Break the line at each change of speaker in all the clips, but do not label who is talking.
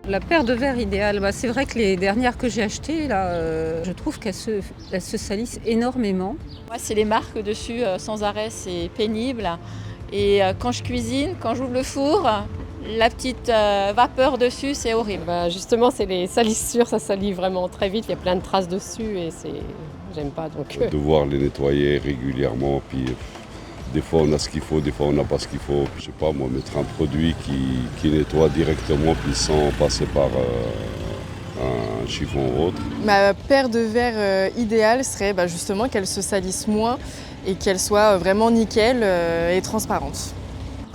La paire de verres idéale, c'est vrai que les dernières que j'ai achetées, là, je trouve elles se salissent énormément.
Moi, c'est les marques dessus sans arrêt, c'est pénible. Et quand je cuisine, quand j'ouvre le four, la petite vapeur dessus, c'est horrible.
Justement, c'est les salissures, ça salit vraiment très vite, il y a plein de traces dessus et j'aime pas. Donc.
Devoir les nettoyer régulièrement, puis des fois on a ce qu'il faut, des fois on n'a pas ce qu'il faut. Je sais pas moi, mettre un produit qui nettoie directement, puis sans passer par un chiffon ou autre.
Ma paire de verres idéale serait justement qu'elle se salisse moins et qu'elle soit vraiment nickel et transparente.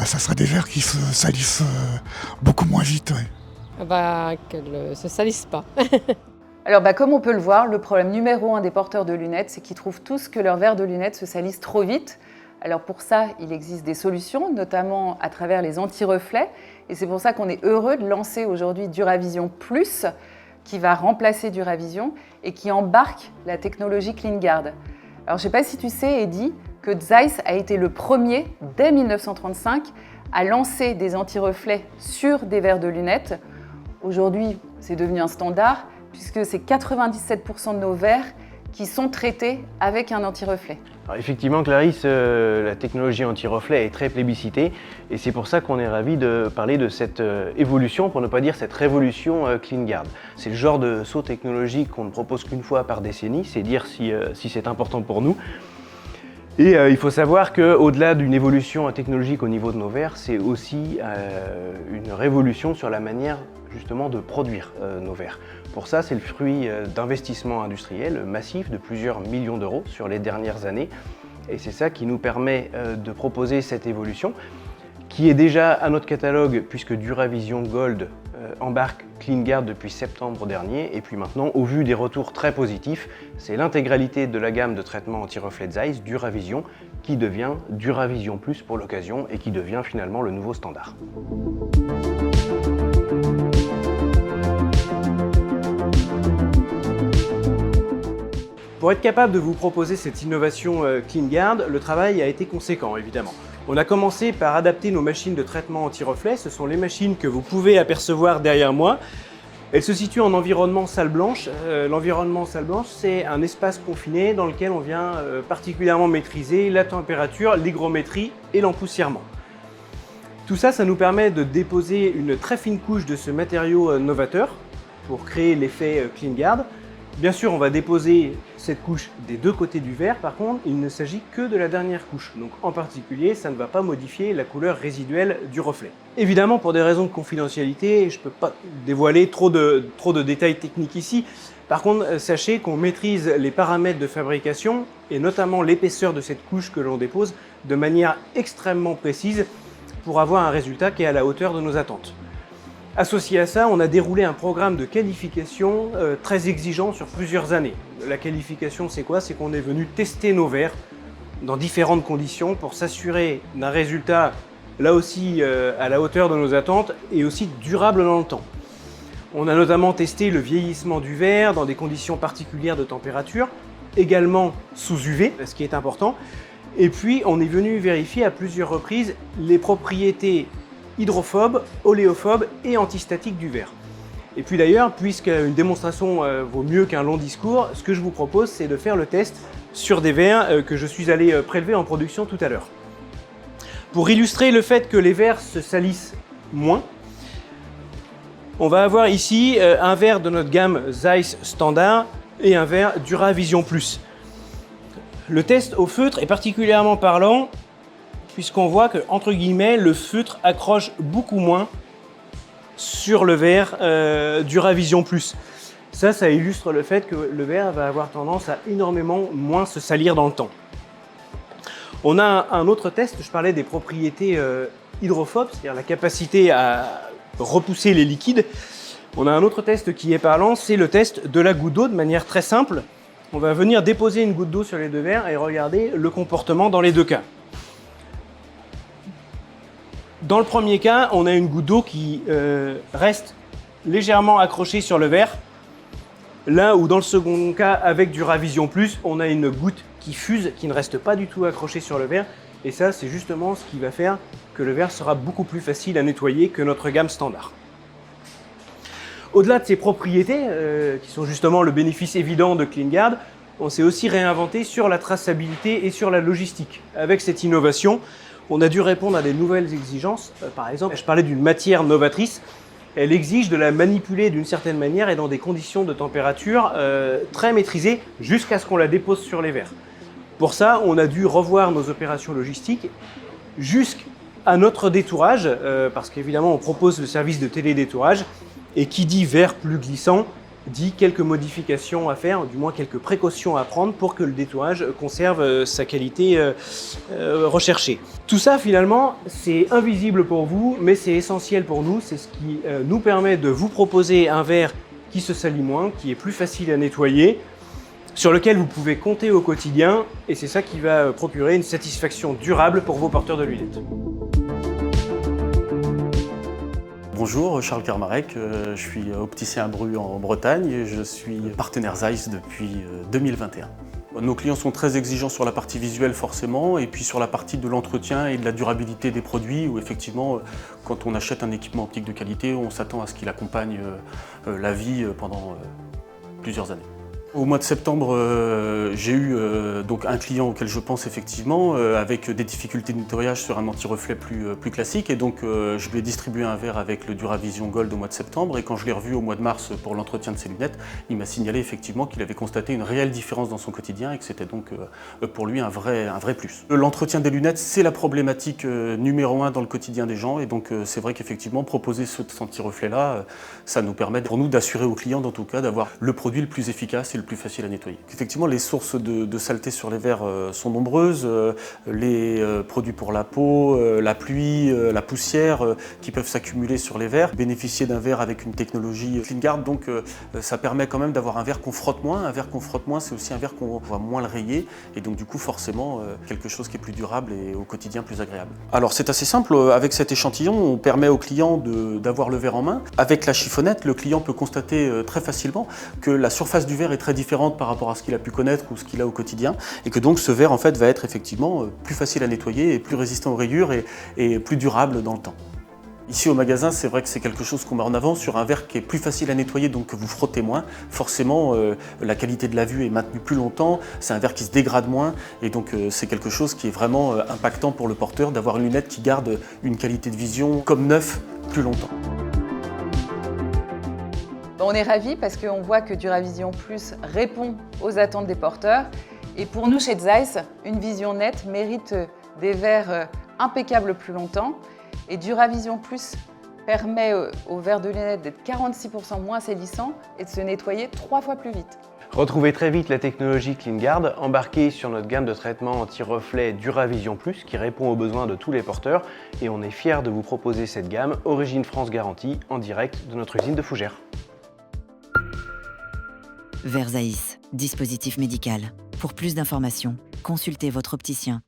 Ça serait des verres qui se salissent beaucoup moins vite. Ouais.
Qu'elles ne se salissent pas.
Alors comme on peut le voir, le problème numéro 1 des porteurs de lunettes, c'est qu'ils trouvent tous que leurs verres de lunettes se salissent trop vite. Alors pour ça, il existe des solutions, notamment à travers les anti-reflets. Et c'est pour ça qu'on est heureux de lancer aujourd'hui Duravision Plus, qui va remplacer Duravision et qui embarque la technologie CleanGuard. Alors je ne sais pas si tu sais, Eddy, que Zeiss a été le premier, dès 1935, à lancer des anti-reflets sur des verres de lunettes. Aujourd'hui, c'est devenu un standard, puisque c'est 97% de nos verres qui sont traités avec un anti-reflet.
Alors effectivement, Clarisse, la technologie anti-reflet est très plébiscitée et c'est pour ça qu'on est ravis de parler de cette évolution, pour ne pas dire cette révolution CleanGuard. C'est le genre de saut technologique qu'on ne propose qu'une fois par décennie, c'est dire si c'est important pour nous. Et il faut savoir qu'au-delà d'une évolution technologique au niveau de nos verres, c'est aussi une révolution sur la manière justement de produire nos verres. Pour ça, c'est le fruit d'investissements industriels massifs de plusieurs millions d'euros sur les dernières années. Et c'est ça qui nous permet de proposer cette évolution, qui est déjà à notre catalogue puisque Duravision Gold embarque CleanGuard depuis septembre dernier. Et puis maintenant, au vu des retours très positifs, c'est l'intégralité de la gamme de traitements anti-reflet de Zeiss, Duravision, qui devient Duravision Plus pour l'occasion et qui devient finalement le nouveau standard. Pour être capable de vous proposer cette innovation CleanGuard, le travail a été conséquent évidemment. On a commencé par adapter nos machines de traitement anti-reflet. Ce sont les machines que vous pouvez apercevoir derrière moi. Elles se situent en environnement salle blanche. L'environnement salle blanche, c'est un espace confiné dans lequel on vient particulièrement maîtriser la température, l'hygrométrie et l'empoussièrement. Tout ça, ça nous permet de déposer une très fine couche de ce matériau novateur pour créer l'effet CleanGuard. Bien sûr, on va déposer cette couche des deux côtés du verre. Par contre, il ne s'agit que de la dernière couche. Donc, en particulier, ça ne va pas modifier la couleur résiduelle du reflet. Évidemment, pour des raisons de confidentialité, je ne peux pas dévoiler trop de détails techniques ici. Par contre, sachez qu'on maîtrise les paramètres de fabrication et notamment l'épaisseur de cette couche que l'on dépose de manière extrêmement précise pour avoir un résultat qui est à la hauteur de nos attentes. Associé à ça, on a déroulé un programme de qualification très exigeant sur plusieurs années. La qualification, c'est quoi? C'est qu'on est venu tester nos verres dans différentes conditions pour s'assurer d'un résultat, là aussi, à la hauteur de nos attentes et aussi durable dans le temps. On a notamment testé le vieillissement du verre dans des conditions particulières de température, également sous UV, ce qui est important. Et puis, on est venu vérifier à plusieurs reprises les propriétés hydrophobe, oléophobe et antistatique du verre. Et puis d'ailleurs, puisqu'une démonstration vaut mieux qu'un long discours, ce que je vous propose, c'est de faire le test sur des verres que je suis allé prélever en production tout à l'heure. Pour illustrer le fait que les verres se salissent moins, on va avoir ici un verre de notre gamme Zeiss Standard et un verre Duravision Plus. Le test au feutre est particulièrement parlant, puisqu'on voit que, entre guillemets, le feutre accroche beaucoup moins sur le verre Duravision Plus. Ça illustre le fait que le verre va avoir tendance à énormément moins se salir dans le temps. On a un autre test, je parlais des propriétés hydrophobes, c'est-à-dire la capacité à repousser les liquides. On a un autre test qui est parlant, c'est le test de la goutte d'eau de manière très simple. On va venir déposer une goutte d'eau sur les deux verres et regarder le comportement dans les deux cas. Dans le premier cas, on a une goutte d'eau qui reste légèrement accrochée sur le verre. Là où dans le second cas, avec Duravision Plus, on a une goutte qui fuse, qui ne reste pas du tout accrochée sur le verre. Et ça, c'est justement ce qui va faire que le verre sera beaucoup plus facile à nettoyer que notre gamme standard. Au-delà de ces propriétés, qui sont justement le bénéfice évident de CleanGuard, on s'est aussi réinventé sur la traçabilité et sur la logistique. Avec cette innovation, on a dû répondre à des nouvelles exigences. Par exemple, je parlais d'une matière novatrice. Elle exige de la manipuler d'une certaine manière et dans des conditions de température très maîtrisées jusqu'à ce qu'on la dépose sur les verres. Pour ça, on a dû revoir nos opérations logistiques jusqu'à notre détourage, parce qu'évidemment, on propose le service de télédétourage. Et qui dit verre plus glissant, dit quelques modifications à faire, du moins quelques précautions à prendre pour que le détourage conserve sa qualité recherchée. Tout ça, finalement, c'est invisible pour vous, mais c'est essentiel pour nous. C'est ce qui nous permet de vous proposer un verre qui se salit moins, qui est plus facile à nettoyer, sur lequel vous pouvez compter au quotidien, et c'est ça qui va procurer une satisfaction durable pour vos porteurs de lunettes.
Bonjour, Charles Kermarek, je suis opticien à Bru en Bretagne et je suis partenaire Zeiss depuis 2021. Nos clients sont très exigeants sur la partie visuelle forcément et puis sur la partie de l'entretien et de la durabilité des produits où effectivement quand on achète un équipement optique de qualité, on s'attend à ce qu'il accompagne la vie pendant plusieurs années. Au mois de septembre, j'ai eu donc un client auquel je pense effectivement avec des difficultés de nettoyage sur un anti-reflet plus classique et donc je lui ai distribué un verre avec le Duravision Gold au mois de septembre et quand je l'ai revu au mois de mars pour l'entretien de ses lunettes, il m'a signalé effectivement qu'il avait constaté une réelle différence dans son quotidien et que c'était donc pour lui un vrai plus. L'entretien des lunettes, c'est la problématique numéro 1 dans le quotidien des gens et donc c'est vrai qu'effectivement proposer cet anti-reflet là, ça nous permet pour nous d'assurer aux clients en tout cas d'avoir le produit le plus efficace et le plus facile à nettoyer. Effectivement, les sources de saleté sur les verres sont nombreuses. Les produits pour la peau, la pluie, la poussière qui peuvent s'accumuler sur les verres. Bénéficier d'un verre avec une technologie CleanGuard, donc ça permet quand même d'avoir un verre qu'on frotte moins. Un verre qu'on frotte moins, c'est aussi un verre qu'on va moins le rayer et donc du coup forcément quelque chose qui est plus durable et au quotidien plus agréable. Alors c'est assez simple, avec cet échantillon, on permet au client d'avoir le verre en main. Avec la chiffonnette, le client peut constater très facilement que la surface du verre est très différente par rapport à ce qu'il a pu connaître ou ce qu'il a au quotidien et que donc ce verre en fait va être effectivement plus facile à nettoyer et plus résistant aux rayures et plus durable dans le temps. Ici au magasin, c'est vrai que c'est quelque chose qu'on met en avant sur un verre qui est plus facile à nettoyer, donc que vous frottez moins. Forcément, la qualité de la vue est maintenue plus longtemps, c'est un verre qui se dégrade moins et donc c'est quelque chose qui est vraiment impactant pour le porteur d'avoir une lunette qui garde une qualité de vision comme neuf plus longtemps.
On est ravis parce qu'on voit que Duravision Plus répond aux attentes des porteurs. Et pour nous, chez Zeiss, une vision nette mérite des verres impeccables plus longtemps. Et Duravision Plus permet aux verres de lunettes d'être 46% moins salissants et de se nettoyer 3 fois plus vite.
Retrouvez très vite la technologie CleanGuard embarquée sur notre gamme de traitements anti-reflet Duravision Plus qui répond aux besoins de tous les porteurs. Et on est fiers de vous proposer cette gamme Origine France garantie en direct de notre usine de Fougères.
Verre Zeiss, dispositif médical. Pour plus d'informations, consultez votre opticien.